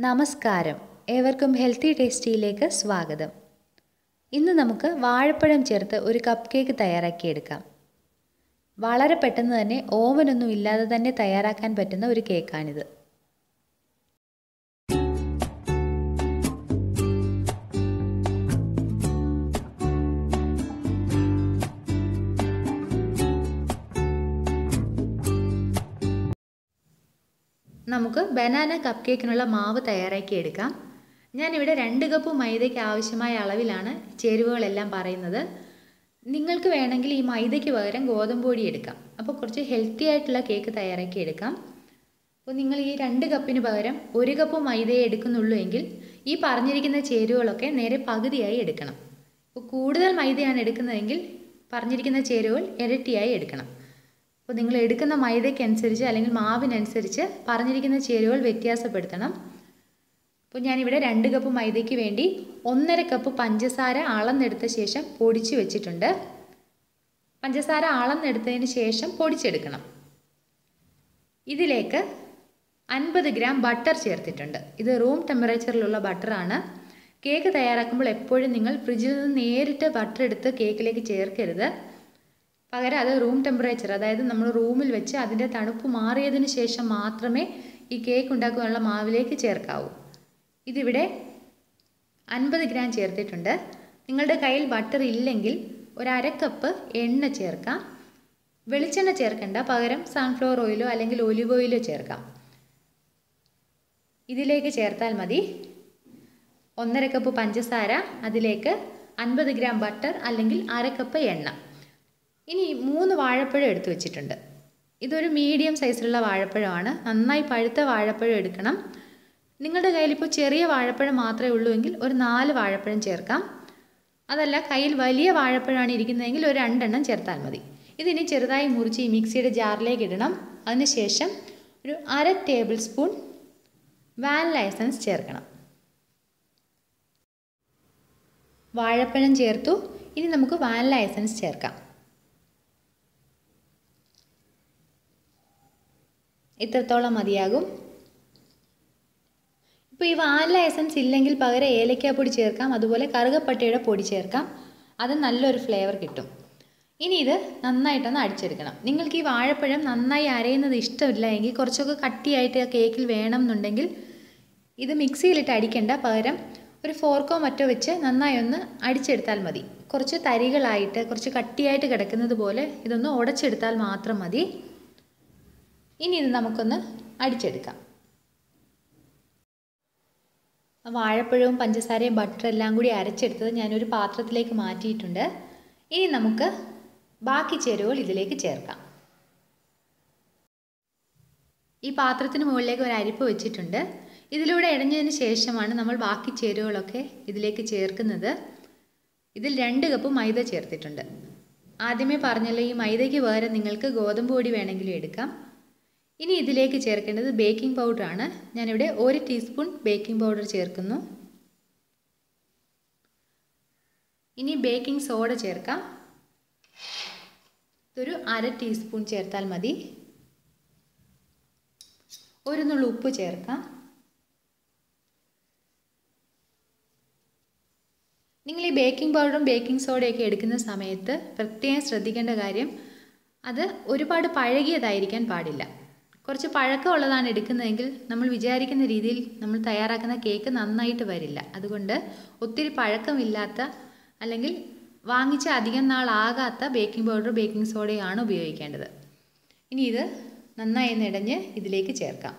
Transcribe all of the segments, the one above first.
നമസ്കാരം, ഏവർക്കും ഹെൽത്തി ടേസ്റ്റിയിലേക്ക് സ്വാഗതം. ഇന്ന് നമുക്ക് വാഴപ്പഴം ചേർത്ത് ഒരു കപ്പ് കേക്ക് തയ്യാറാക്കിയെടുക്കാം. വളരെ പെട്ടെന്ന് തന്നെ ഓവനൊന്നും ഇല്ലാതെ തന്നെ തയ്യാറാക്കാൻ പറ്റുന്ന ഒരു കേക്കാണിത്. നമുക്ക് ബനാന കപ്പ് കേക്കിനുള്ള മാവ് തയ്യാറാക്കിയെടുക്കാം. ഞാനിവിടെ 2 കപ്പ് മൈദയ്ക്ക് ആവശ്യമായ അളവിലാണ് ചേരുവകളെല്ലാം പറയുന്നത്. നിങ്ങൾക്ക് വേണമെങ്കിൽ ഈ മൈദയ്ക്ക് പകരം ഗോതമ്പ് പൊടി എടുക്കാം. അപ്പോൾ കുറച്ച് ഹെൽത്തി ആയിട്ടുള്ള കേക്ക് തയ്യാറാക്കിയെടുക്കാം. അപ്പോൾ നിങ്ങൾ ഈ 2 കപ്പിന് പകരം 1 കപ്പ് മൈദയെ എടുക്കുന്നുള്ളൂ എങ്കിൽ ഈ പറഞ്ഞിരിക്കുന്ന ചേരുവകളൊക്കെ നേരെ പകുതിയായി എടുക്കണം. അപ്പോൾ കൂടുതൽ മൈദയാണ് എടുക്കുന്നതെങ്കിൽ പറഞ്ഞിരിക്കുന്ന ചേരുവകൾ ഇരട്ടിയായി എടുക്കണം. അപ്പോൾ നിങ്ങൾ എടുക്കുന്ന മൈദയ്ക്കനുസരിച്ച് അല്ലെങ്കിൽ മാവിനനുസരിച്ച് പറഞ്ഞിരിക്കുന്ന ചേരുവകൾ വ്യത്യാസപ്പെടുത്തണം. അപ്പോൾ ഞാനിവിടെ 2 കപ്പ് മൈദയ്ക്ക് വേണ്ടി 1.5 കപ്പ് പഞ്ചസാര അളന്നെടുത്ത ശേഷം പൊടിച്ച് വെച്ചിട്ടുണ്ട്. പഞ്ചസാര അളന്നെടുത്തതിന് ശേഷം പൊടിച്ചെടുക്കണം. ഇതിലേക്ക് 50 ഗ്രാം ബട്ടർ ചേർത്തിട്ടുണ്ട്. ഇത് റൂം ടെമ്പറേച്ചറിലുള്ള ബട്ടറാണ്. കേക്ക് തയ്യാറാക്കുമ്പോൾ എപ്പോഴും നിങ്ങൾ ഫ്രിഡ്ജിൽ നിന്ന് നേരിട്ട് ബട്ടർ എടുത്ത് കേക്കിലേക്ക് ചേർക്കരുത്. പകരം അത് റൂം ടെമ്പറേച്ചർ, അതായത് നമ്മൾ റൂമിൽ വെച്ച് അതിൻ്റെ തണുപ്പ് മാറിയതിന് ശേഷം മാത്രമേ ഈ കേക്ക് ഉണ്ടാക്കാനുള്ള മാവിലേക്ക് ചേർക്കാവൂ. ഇതിവിടെ 50 ഗ്രാം ചേർത്തിട്ടുണ്ട്. നിങ്ങളുടെ കയ്യിൽ ബട്ടർ ഇല്ലെങ്കിൽ ഒരു 1/2 കപ്പ് എണ്ണ ചേർക്കാം. വെളിച്ചെണ്ണ ചേർക്കണ്ട, പകരം സൺഫ്ലവർ ഓയിലോ അല്ലെങ്കിൽ ഒലിവ് ഓയിലോ ചേർക്കാം. ഇതിലേക്ക് ചേർത്താൽ മതി. 1.5 കപ്പ് പഞ്ചസാര, അതിലേക്ക് 50 ഗ്രാം ബട്ടർ അല്ലെങ്കിൽ 1/2 കപ്പ് എണ്ണ. ഇനി 3 വാഴപ്പഴം എടുത്തു വെച്ചിട്ടുണ്ട്. ഇതൊരു മീഡിയം സൈസിലുള്ള വാഴപ്പഴമാണ്. നന്നായി പഴുത്ത വാഴപ്പഴം എടുക്കണം. നിങ്ങളുടെ കയ്യിലിപ്പോൾ ചെറിയ വാഴപ്പഴം മാത്രമേ ഉള്ളൂ എങ്കിൽ ഒരു 4 വാഴപ്പഴം ചേർക്കാം. അതല്ല കയ്യിൽ വലിയ വാഴപ്പഴമാണ് ഇരിക്കുന്നതെങ്കിൽ ഒരു 2 എണ്ണം ചേർത്താൽ മതി. ഇതിനി ചെറുതായി മുറിച്ച് ഈ മിക്സിയുടെ ജാറിലേക്ക് ഇടണം. അതിനുശേഷം ഒരു 1/2 ടേബിൾ സ്പൂൺ വാനില എസൻസ് ചേർക്കണം. വാഴപ്പഴം ചേർത്തു. ഇനി നമുക്ക് വാനില എസൻസ് ചേർക്കാം. ഇത്രത്തോളം മതിയാകും. ഇപ്പോൾ ഈ വാനില എസൻസ് ഇല്ലെങ്കിൽ പകരം ഏലക്കാപ്പൊടി ചേർക്കാം. അതുപോലെ കറുകപ്പട്ടയുടെ പൊടി ചേർക്കാം. അത് നല്ലൊരു ഫ്ലേവർ കിട്ടും. ഇനി ഇത് നന്നായിട്ടൊന്ന് അടിച്ചെടുക്കണം. നിങ്ങൾക്ക് ഈ വാഴപ്പഴം നന്നായി അരയുന്നത് ഇഷ്ടമില്ല എങ്കിൽ കുറച്ചൊക്കെ കട്ടിയായിട്ട് കേക്കിൽ വേണം എന്നുണ്ടെങ്കിൽ ഇത് മിക്സിയിലിട്ട് അടിക്കേണ്ട, പകരം ഒരു ഫോർക്കോ മറ്റോ വെച്ച് നന്നായി ഒന്ന് അടിച്ചെടുത്താൽ മതി. കുറച്ച് തരികളായിട്ട് കുറച്ച് കട്ടിയായിട്ട് കിടക്കുന്നത് പോലെ ഇതൊന്ന് ഉടച്ചെടുത്താൽ മാത്രം മതി. ഇനി ഇത് നമുക്കൊന്ന് അടിച്ചെടുക്കാം. വാഴപ്പഴവും പഞ്ചസാരയും ബട്ടറും എല്ലാം കൂടി അരച്ചെടുത്തത് ഞാനൊരു പാത്രത്തിലേക്ക് മാറ്റിയിട്ടുണ്ട്. ഇനി നമുക്ക് ബാക്കി ചേരുവകൾ ഇതിലേക്ക് ചേർക്കാം. ഈ പാത്രത്തിന് മുകളിലേക്ക് ഒരു അരിപ്പ് വെച്ചിട്ടുണ്ട്. ഇതിലൂടെ ഇടഞ്ഞതിന് ശേഷമാണ് നമ്മൾ ബാക്കി ചേരുവകളൊക്കെ ഇതിലേക്ക് ചേർക്കുന്നത്. ഇതിൽ 2 കപ്പ് മൈദ ചേർത്തിട്ടുണ്ട്. ആദ്യമേ പറഞ്ഞല്ലോ, ഈ മൈദയ്ക്ക് പകരം നിങ്ങൾക്ക് ഗോതമ്പ് പൊടി വേണമെങ്കിലും എടുക്കാം. ഇനി ഇതിലേക്ക് ചേർക്കേണ്ടത് ബേക്കിംഗ് പൗഡറാണ്. ഞാനിവിടെ 1 ടീസ്പൂൺ ബേക്കിംഗ് പൗഡർ ചേർക്കുന്നു. ഇനി ബേക്കിംഗ് സോഡ ചേർക്കാം. ഇതൊരു 1/2 ടീസ്പൂൺ ചേർത്താൽ മതി. ഒരു നുള്ളു ഉപ്പ് ചേർക്കാം. നിങ്ങൾ ഈ ബേക്കിംഗ് പൗഡറും ബേക്കിംഗ് സോഡയൊക്കെ എടുക്കുന്ന സമയത്ത് പ്രത്യേകം ശ്രദ്ധിക്കേണ്ട കാര്യം, അത് ഒരുപാട് പഴകിയതായിരിക്കാൻ പാടില്ല. കുറച്ച് പഴക്കമുള്ളതാണ് എടുക്കുന്നതെങ്കിൽ നമ്മൾ വിചാരിക്കുന്ന രീതിയിൽ നമ്മൾ തയ്യാറാക്കുന്ന കേക്ക് നന്നായിട്ട് വരില്ല. അതുകൊണ്ട് ഒത്തിരി പഴക്കമില്ലാത്ത അല്ലെങ്കിൽ വാങ്ങിച്ച അധികം നാളാകാത്ത ബേക്കിംഗ് പൗഡർ ബേക്കിംഗ് സോഡയാണ് ഉപയോഗിക്കേണ്ടത്. ഇനി ഇത് നന്നായി ഇടഞ്ഞ് ഇതിലേക്ക് ചേർക്കാം.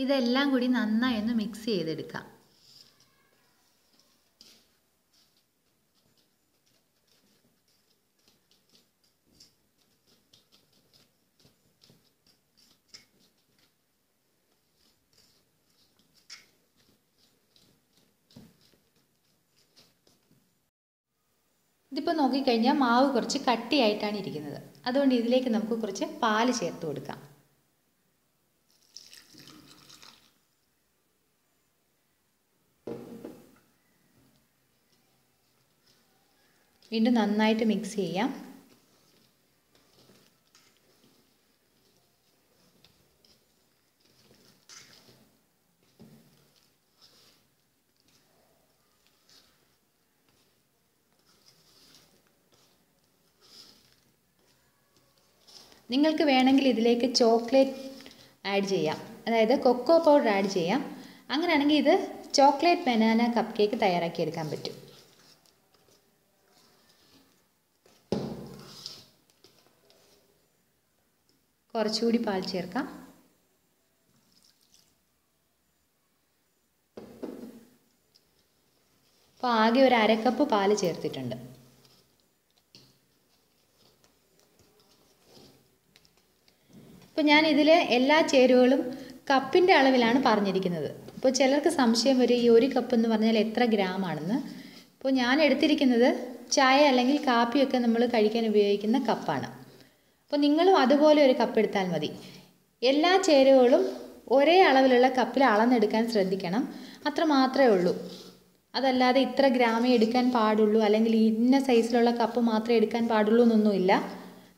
ഇതെല്ലാം കൂടി നന്നായി ഒന്ന് മിക്സ് ചെയ്തെടുക്കാം. ഇതിപ്പോൾ നോക്കിക്കഴിഞ്ഞാൽ മാവ് കുറച്ച് കട്ടിയായിട്ടാണ് ഇരിക്കുന്നത്. അതുകൊണ്ട് ഇതിലേക്ക് നമുക്ക് കുറച്ച് പാല് ചേർത്ത് കൊടുക്കാം. വീണ്ടും നന്നായിട്ട് മിക്സ് ചെയ്യാം. നിങ്ങൾക്ക് വേണമെങ്കിൽ ഇതിലേക്ക് ചോക്ലേറ്റ് ആഡ് ചെയ്യാം, അതായത് കൊക്കോ പൗഡർ ആഡ് ചെയ്യാം. അങ്ങനെയാണെങ്കിൽ ഇത് ചോക്ലേറ്റ് ബനാന കപ്പ് കേക്ക് തയ്യാറാക്കിയെടുക്കാൻ പറ്റും. കുറച്ചുകൂടി പാൽ ചേർക്കാം. അപ്പോൾ ആകെ ഒരു അരക്കപ്പ് പാൽ ചേർത്തിട്ടുണ്ട്. ഇപ്പോൾ ഞാൻ ഇതിൽ എല്ലാ ചേരുവകളും കപ്പിൻ്റെ അളവിലാണ് പറഞ്ഞിരിക്കുന്നത്. അപ്പോൾ ചിലർക്ക് സംശയം വരും, ഈ ഒരു കപ്പ് എന്ന് പറഞ്ഞാൽ എത്ര ഗ്രാം ആണെന്ന്. ഇപ്പോൾ ഞാൻ എടുത്തിരിക്കുന്നത് ചായ അല്ലെങ്കിൽ കാപ്പിയൊക്കെ നമ്മൾ കഴിക്കാൻ ഉപയോഗിക്കുന്ന കപ്പാണ്. അപ്പോൾ നിങ്ങളും അതുപോലെ ഒരു കപ്പ് എടുത്താൽ മതി. എല്ലാ ചേരുവകളും ഒരേ അളവിലുള്ള കപ്പിൽ അളന്നെടുക്കാൻ ശ്രദ്ധിക്കണം. അത്ര മാത്രമേ ഉള്ളൂ. അതല്ലാതെ ഇത്ര ഗ്രാമേ എടുക്കാൻ പാടുള്ളൂ അല്ലെങ്കിൽ ഇന്ന സൈസിലുള്ള കപ്പ് മാത്രമേ എടുക്കാൻ പാടുള്ളൂ എന്നൊന്നുമില്ല.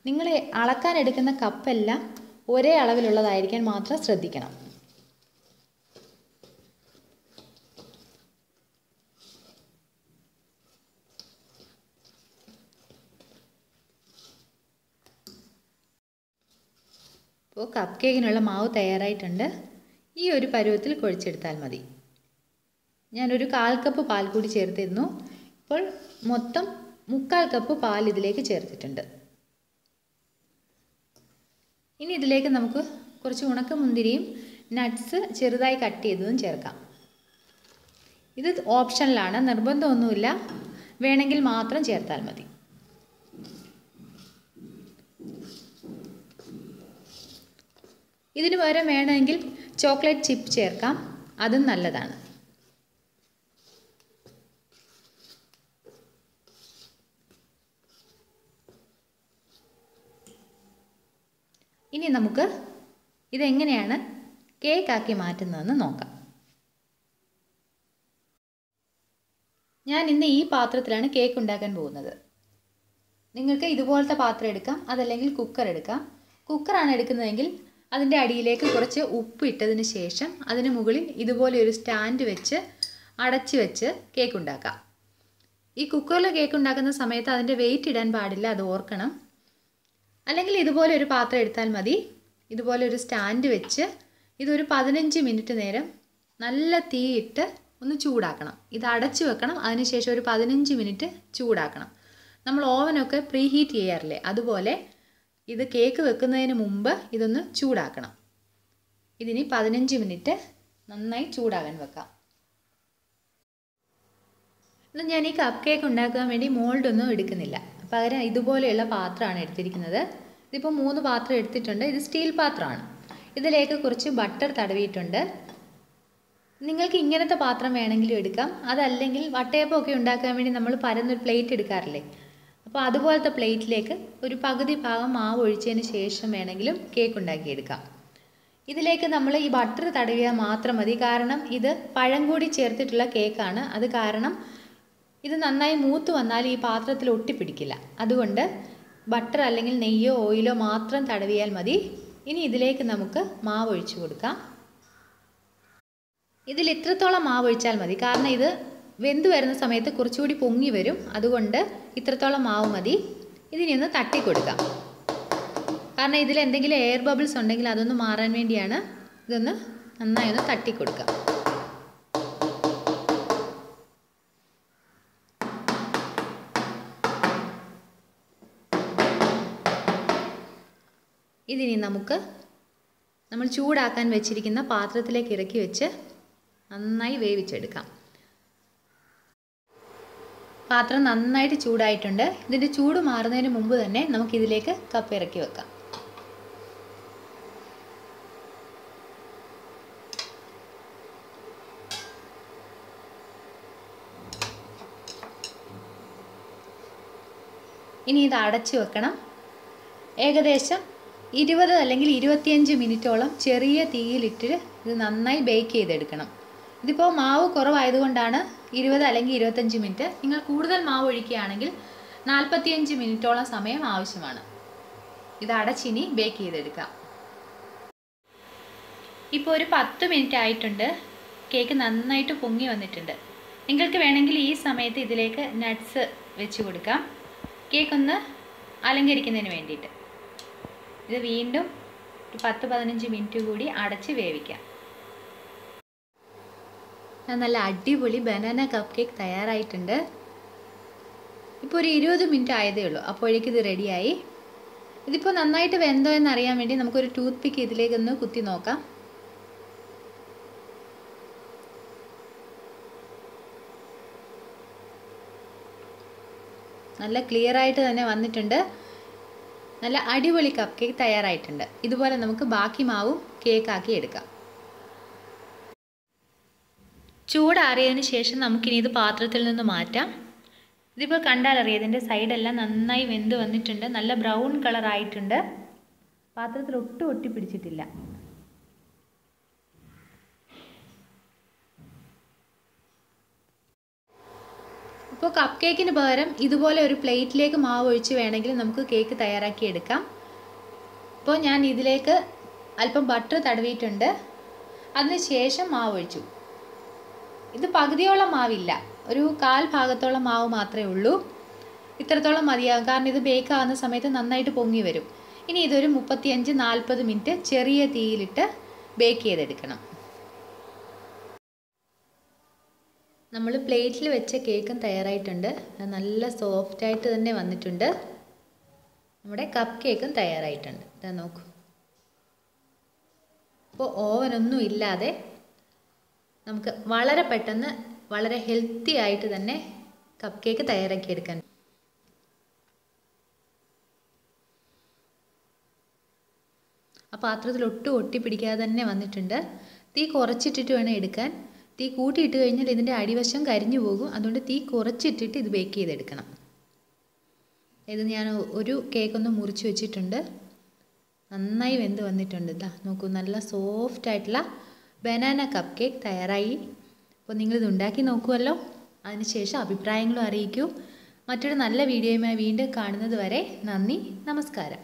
നിങ്ങൾ അളക്കാൻ എടുക്കുന്ന കപ്പെല്ലാം ഒരേ അളവിലുള്ളതായിരിക്കാൻ മാത്രം ശ്രദ്ധിക്കണം. ഇപ്പോൾ കപ്പ് കേക്കിനുള്ള മാവ് തയ്യാറായിട്ടുണ്ട്. ഈ ഒരു പരുവത്തിൽ കുഴച്ചെടുത്താൽ മതി. ഞാനൊരു 1/4 കപ്പ് പാൽ കൂടി ചേർത്തിരുന്നു. ഇപ്പോൾ മൊത്തം 3/4 കപ്പ് പാൽ ഇതിലേക്ക് ചേർത്തിട്ടുണ്ട്. ഇനി ഇതിലേക്ക് നമുക്ക് കുറച്ച് ഉണക്കമുന്തിരിയും നട്ട്സ് ചെറുതായി കട്ട് ചെയ്തതും ചേർക്കാം. ഇത് ഓപ്ഷണലാണ്, നിർബന്ധമൊന്നുമില്ല. വേണമെങ്കിൽ മാത്രം ചേർത്താൽ മതി. ഇതിന് പകരം വേണമെങ്കിൽ ചോക്ലേറ്റ് ചിപ്പ് ചേർക്കാം, അതും നല്ലതാണ്. ഇനി നമുക്ക് ഇതെങ്ങനെയാണ് കേക്കാക്കി മാറ്റുന്നതെന്ന് നോക്കാം. ഞാൻ ഇന്ന് ഈ പാത്രത്തിലാണ് കേക്ക് ഉണ്ടാക്കാൻ പോകുന്നത്. നിങ്ങൾക്ക് ഇതുപോലത്തെ പാത്രം എടുക്കാം, അതല്ലെങ്കിൽ കുക്കർ എടുക്കാം. കുക്കറാണ് എടുക്കുന്നതെങ്കിൽ അതിൻ്റെ അടിയിലേക്ക് കുറച്ച് ഉപ്പ് ഇട്ടതിന് ശേഷം അതിന് മുകളിൽ ഇതുപോലെ ഒരു സ്റ്റാൻഡ് വെച്ച് അടച്ച് വെച്ച് കേക്ക് ഉണ്ടാക്കാം. ഈ കുക്കറിൽ കേക്ക് ഉണ്ടാക്കുന്ന സമയത്ത് അതിൻ്റെ വെയിറ്റ് ഇടാൻ പാടില്ല, അത് ഓർക്കണം. അല്ലെങ്കിൽ ഇതുപോലെ ഒരു പാത്രം എടുത്താൽ മതി. ഇതുപോലെ ഒരു സ്റ്റാൻഡ് വെച്ച് ഇതൊരു 15 മിനിറ്റ് നേരം നല്ല തീയിട്ട് ഒന്ന് ചൂടാക്കണം. ഇത് അടച്ചു വെക്കണം. അതിനുശേഷം ഒരു 15 മിനിറ്റ് ചൂടാക്കണം. നമ്മൾ ഓവനൊക്കെ പ്രീ ഹീറ്റ് ചെയ്യാറില്ലേ, അതുപോലെ ഇത് കേക്ക് വെക്കുന്നതിന് മുമ്പ് ഇതൊന്ന് ചൂടാക്കണം. ഇതിനി 15 മിനിറ്റ് നന്നായി ചൂടാകാൻ വെക്കാം. ഇന്ന് ഞാൻ ഈ കപ്പ് കേക്ക് ഉണ്ടാക്കാൻ വേണ്ടി മോൾഡൊന്നും എടുക്കുന്നില്ല. പകരം ഇതുപോലെയുള്ള പാത്രമാണ് എടുത്തിരിക്കുന്നത്. ഇതിപ്പോൾ 3 പാത്രം എടുത്തിട്ടുണ്ട്. ഇത് സ്റ്റീൽ പാത്രമാണ്. ഇതിലേക്ക് കുറച്ച് ബട്ടർ തടവിയിട്ടുണ്ട്. നിങ്ങൾക്ക് ഇങ്ങനത്തെ പാത്രം വേണമെങ്കിലും എടുക്കാം. അതല്ലെങ്കിൽ വട്ടയപ്പമൊക്കെ ഉണ്ടാക്കാൻ വേണ്ടി നമ്മൾ പരന്നൊരു പ്ലേറ്റ് എടുക്കാറില്ലേ, അപ്പോൾ അതുപോലത്തെ പ്ലേറ്റിലേക്ക് ഒരു പകുതി ഭാഗം മാവ് ഒഴിച്ചതിന് ശേഷം വേണമെങ്കിലും കേക്ക് ഉണ്ടാക്കിയെടുക്കാം. ഇതിലേക്ക് നമ്മൾ ഈ ബട്ടർ തടവിയാൽ മാത്രം മതി. കാരണം ഇത് പഴം കൂടി ചേർത്തിട്ടുള്ള കേക്കാണ്. അത് കാരണം ഇത് നന്നായി മൂത്ത് വന്നാൽ ഈ പാത്രത്തിൽ ഒട്ടിപ്പിടിക്കില്ല. അതുകൊണ്ട് ബട്ടർ അല്ലെങ്കിൽ നെയ്യോ ഓയിലോ മാത്രം തടവിയാൽ മതി. ഇനി ഇതിലേക്ക് നമുക്ക് മാവ് ഒഴിച്ചു കൊടുക്കാം. ഇതിൽ ഇത്രത്തോളം മാവ് ഒഴിച്ചാൽ മതി. കാരണം ഇത് വെന്ത് വരുന്ന സമയത്ത് കുറച്ചുകൂടി പൊങ്ങി വരും. അതുകൊണ്ട് ഇത്രത്തോളം മാവ് മതി. ഇതിനെ ഒന്ന് തട്ടി കൊടുക്കാം. കാരണം ഇതിൽ എന്തെങ്കിലും എയർ ബബിൾസ് ഉണ്ടെങ്കിൽ അതൊന്ന് മാറാൻ വേണ്ടിയാണ്. ഇതൊന്ന് നന്നായി ഒന്ന് തട്ടി കൊടുക്കാം. ഇതിനി നമുക്ക് നമ്മൾ ചൂടാക്കാൻ വെച്ചിരിക്കുന്ന പാത്രത്തിലേക്ക് ഇറക്കി വെച്ച് നന്നായി വേവിച്ചെടുക്കാം. പാത്രം നന്നായിട്ട് ചൂടായിട്ടുണ്ട്. ഇതിൻ്റെ ചൂട് മാറുന്നതിന് മുമ്പ് തന്നെ നമുക്കിതിലേക്ക് കപ്പ് ഇറക്കി വെക്കാം. ഇനി ഇത് അടച്ചു വെക്കണം. ഏകദേശം 20 അല്ലെങ്കിൽ 25 മിനിറ്റോളം ചെറിയ തീയിലിട്ട് ഇത് നന്നായി ബേക്ക് ചെയ്തെടുക്കണം. ഇതിപ്പോൾ മാവ് കുറവായതുകൊണ്ടാണ് 20 അല്ലെങ്കിൽ 25 മിനിറ്റ്. നിങ്ങൾ കൂടുതൽ മാവ് ഒഴിക്കുകയാണെങ്കിൽ 45 മിനിറ്റോളം സമയം ആവശ്യമാണ്. ഇത് അടച്ചിനി ബേക്ക് ചെയ്തെടുക്കാം. ഇപ്പോൾ ഒരു 10 മിനിറ്റ് ആയിട്ടുണ്ട്. കേക്ക് നന്നായിട്ട് പൊങ്ങി വന്നിട്ടുണ്ട്. നിങ്ങൾക്ക് വേണമെങ്കിൽ ഈ സമയത്ത് ഇതിലേക്ക് നട്ട്സ് വെച്ച് കൊടുക്കാം, കേക്ക് ഒന്ന് അലങ്കരിക്കുന്നതിന് വേണ്ടിയിട്ട്. ഇത് വീണ്ടും 10-15 മിനിറ്റ് കൂടി അടച്ച് വേവിക്കാം. നല്ല അടിപൊളി ബനാന കപ്പ് കേക്ക് തയ്യാറായിട്ടുണ്ട്. ഇപ്പോൾ ഒരു 20 മിനിറ്റ് ആയതേ ഉള്ളൂ. അപ്പോഴേക്കും ഇത് റെഡിയായി. ഇതിപ്പോൾ നന്നായിട്ട് വെന്തോ എന്നറിയാൻ വേണ്ടി നമുക്കൊരു ടൂത്ത് പിക്ക് ഇതിലേക്കൊന്ന് കുത്തി നോക്കാം. നല്ല ക്ലിയർ ആയിട്ട് തന്നെ വന്നിട്ടുണ്ട്. നല്ല അടിപൊളി കപ്പ് കേക്ക് തയ്യാറായിട്ടുണ്ട്. ഇതുപോലെ നമുക്ക് ബാക്കി മാവും കേക്കാക്കി എടുക്കാം. ചൂടാറിയതിന് ശേഷം നമുക്കിനി ഇത് പാത്രത്തിൽ നിന്ന് മാറ്റാം. ഇതിപ്പോൾ കണ്ടാലറിയാം, ഇതിൻ്റെ സൈഡെല്ലാം നന്നായി വെന്ത് വന്നിട്ടുണ്ട്. നല്ല ബ്രൗൺ കളറായിട്ടുണ്ട്. പാത്രത്തിൽ ഒട്ടും ഒട്ടിപ്പിടിച്ചിട്ടില്ല. ഇപ്പോൾ കപ്പ് കേക്കിന് പകരം ഇതുപോലെ ഒരു പ്ലേറ്റിലേക്ക് മാവ് ഒഴിച്ച് വേണമെങ്കിൽ നമുക്ക് കേക്ക് തയ്യാറാക്കി എടുക്കാം. ഇപ്പോൾ ഞാൻ ഇതിലേക്ക് അല്പം ബട്ടർ തടവിയിട്ടുണ്ട്. അതിന് ശേഷം മാവ് ഒഴിച്ചു. ഇത് പകുതിയോളം മാവില്ല, ഒരു 1/4 ഭാഗത്തോളം മാവ് മാത്രമേ ഉള്ളൂ. ഇത്രത്തോളം മതിയാകും, കാരണം ഇത് ബേക്ക് ആകുന്ന സമയത്ത് നന്നായിട്ട് പൊങ്ങി വരും. ഇനി ഇതൊരു 35-40 മിനിറ്റ് ചെറിയ തീയിലിട്ട് ബേക്ക് ചെയ്തെടുക്കണം. നമ്മൾ പ്ലേറ്റിൽ വെച്ച കേക്കും തയ്യാറായിട്ടുണ്ട്. നല്ല സോഫ്റ്റായിട്ട് തന്നെ വന്നിട്ടുണ്ട്. നമ്മുടെ കപ്പ് കേക്കും തയ്യാറായിട്ടുണ്ട്. ഇതാ നോക്കൂ. ഇപ്പോൾ ഓവനൊന്നും ഇല്ലാതെ നമുക്ക് വളരെ പെട്ടെന്ന് വളരെ ഹെൽത്തി ആയിട്ട് തന്നെ കപ്പ് കേക്ക് തയ്യാറാക്കിയെടുക്കാൻ. ആ പാത്രത്തിൽ ഒട്ടും ഒട്ടിപ്പിടിക്കാതെ തന്നെ വന്നിട്ടുണ്ട്. തീ കുറച്ചിട്ടിട്ട് വേണം എടുക്കാൻ. തീ കൂട്ടിയിട്ട് കഴിഞ്ഞാൽ ഇതിൻ്റെ അടിവശം കരിഞ്ഞു പോകും. അതുകൊണ്ട് തീ കുറച്ചിട്ടിട്ട് ഇത് ബേക്ക് ചെയ്തെടുക്കണം. ഇത് ഞാൻ ഒരു കേക്കൊന്ന് മുറിച്ച് വെച്ചിട്ടുണ്ട്. നന്നായി വെന്ത് വന്നിട്ടുണ്ട്. ഇതാ നോക്കൂ, നല്ല സോഫ്റ്റ് ആയിട്ടുള്ള ബനാന കപ്പ് കേക്ക് തയ്യാറായി. അപ്പോൾ നിങ്ങളിത് ഉണ്ടാക്കി നോക്കുമല്ലോ. അതിനുശേഷം അഭിപ്രായങ്ങളും അറിയിക്കൂ. മറ്റൊരു നല്ല വീഡിയോയുമായി വീണ്ടും കാണുന്നത് വരെ നന്ദി, നമസ്കാരം.